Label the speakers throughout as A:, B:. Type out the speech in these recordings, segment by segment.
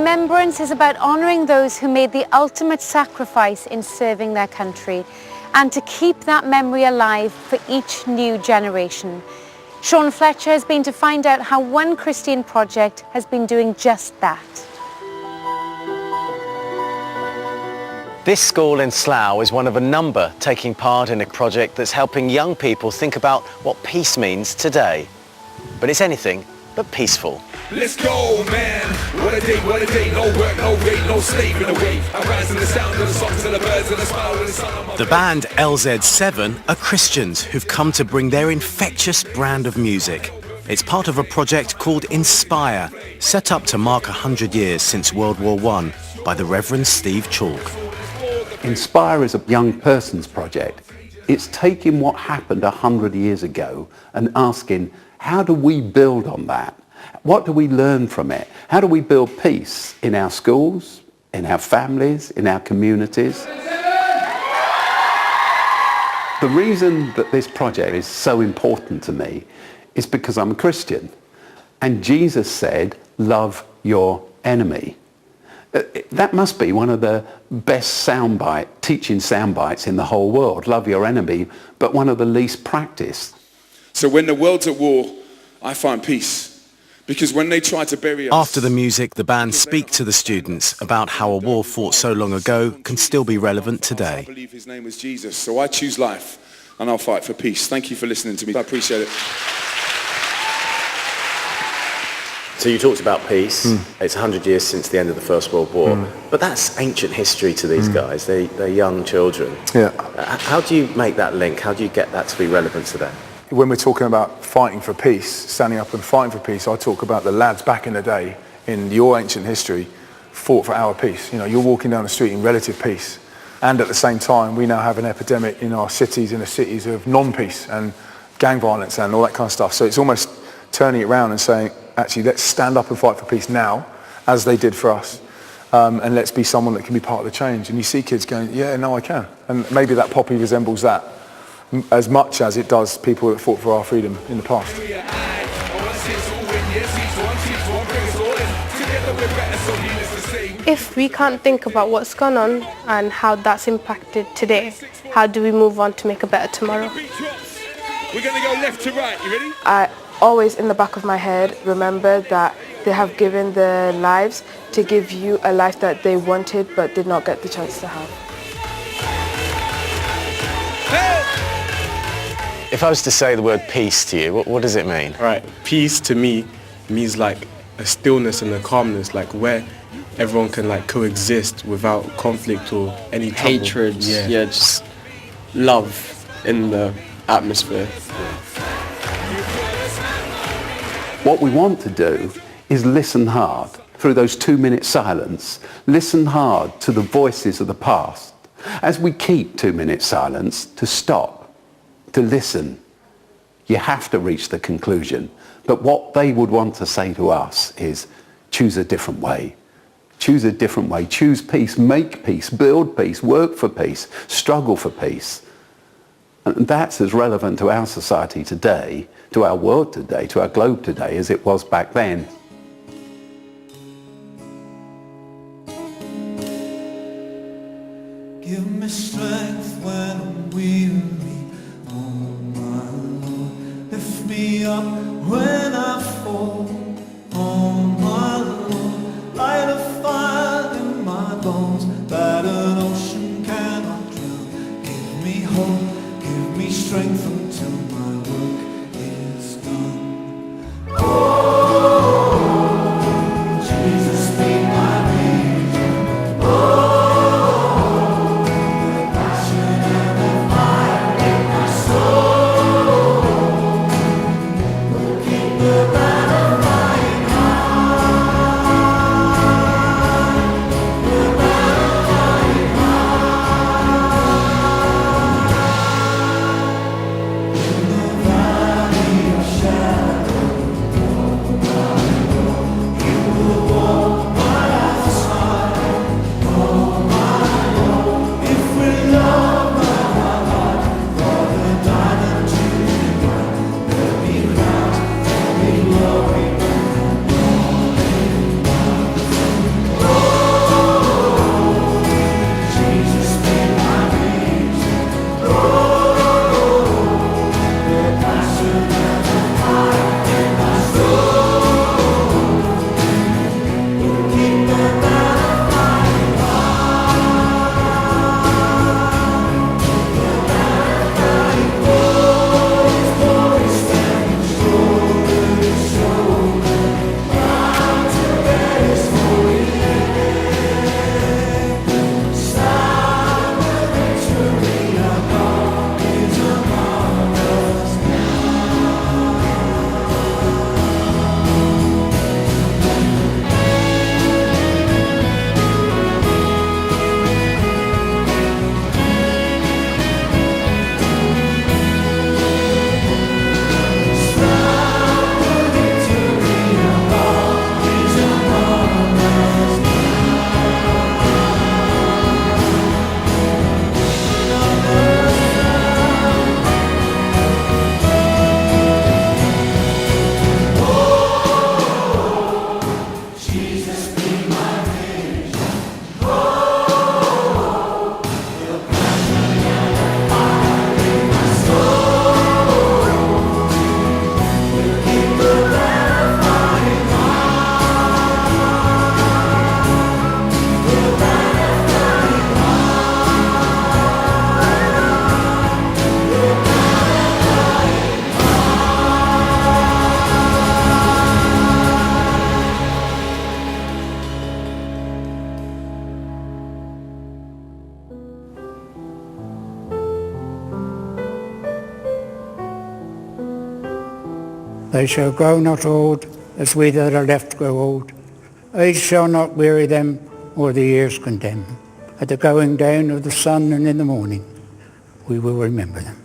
A: Remembrance is about honouring those who made the ultimate sacrifice in serving their country and to keep that memory alive for each new generation. Sean Fletcher has been to find out how One Christian Project has been doing just that.
B: This school in Slough is one of a number taking part in a project that's helping young people think about what peace means today. But it's anything but peaceful.
C: Let's go, man. What a day, no work, no rate, no slave in the way. I rise in the sound of the songs of the birds and the smile of the sun.
D: The band LZ7 are Christians who've come to bring their infectious brand of music. It's part of a project called Inspire, set up to mark 100 years since World War I by the Reverend Steve Chalk.
E: Inspire is a young person's project. It's taking what happened 100 years ago and asking, how do we build on that? What do we learn from it? How do we build peace in our schools, in our families, in our communities? The reason that this project is so important to me is because I'm a Christian. And Jesus said, love your enemy. That must be one of the best teaching sound bites in the whole world. Love your enemy, but one of the least practiced.
C: So when the world's at war, I find peace. Because when they try to bury us...
D: After the music, the band speak to the students about how a war fought so long ago can still be relevant today.
C: I believe his name was Jesus, so I choose life and I'll fight for peace. Thank you for listening to me. I appreciate it.
B: So you talked about peace. It's 100 years since the end of the First World War. But that's ancient history to these guys. They're young children.
F: Yeah.
B: How do you make that link? How do you get that to be relevant to them?
F: When we're talking about fighting for peace, standing up and fighting for peace, I talk about the lads back in the day, in your ancient history, fought for our peace. You know, you're walking down the street in relative peace. And at the same time, we now have an epidemic in our cities, in the cities of non-peace and gang violence and all that kind of stuff. So it's almost turning it around and saying, actually, let's stand up and fight for peace now, as they did for us. And let's be someone that can be part of the change. And you see kids going, yeah, no, I can. And maybe that poppy resembles that as much as it does people that fought for our freedom in the past.
G: If we can't think about what's gone on and how that's impacted today, how do we move on to make a better tomorrow?
C: We're going to go left to right. You ready?
H: I always, in the back of my head, remember that they have given their lives to give you a life that they wanted but did not get the chance to have.
B: If I was to say the word peace to you, what does it mean?
I: Right, peace to me means like a stillness and a calmness, like where everyone can like coexist without conflict or any trouble.
J: Hatred, yeah, just love in the atmosphere.
E: What we want to do is listen hard through those 2-minute silence. Listen hard to the voices of the past. As we keep 2-minute silence, to stop, to listen. You have to reach the conclusion. But what they would want to say to us is, choose a different way. Choose a different way. Choose peace, make peace, build peace, work for peace, struggle for peace. And that's as relevant to our society today, to our world today, to our globe today, as it was back then.
K: Give me strength when I'm weary, oh my Lord. Lift me up when I fall, oh my Lord. Light a fire in my bones that an ocean cannot drown. Give me hope, give me strength until my work is done. Oh, Jesus, be my leader. Oh, the passion and the fire in my soul. Keep the banner flying high. The banner flying high.
L: They shall grow not old, as we that are left grow old. Age shall not weary them, or the years condemn. At the going down of the sun and in the morning, we will remember them.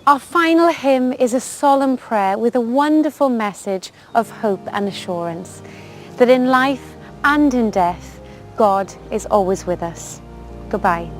A: Our final hymn is a solemn prayer with a wonderful message of hope and assurance that in life and in death, God is always with us. Goodbye.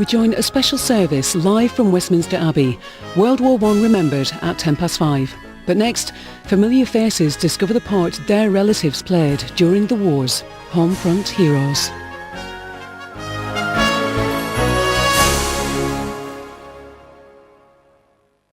M: join a special service live from Westminster Abbey, World War I remembered at 5:10. But next, familiar faces discover the part their relatives played during the war's home front heroes.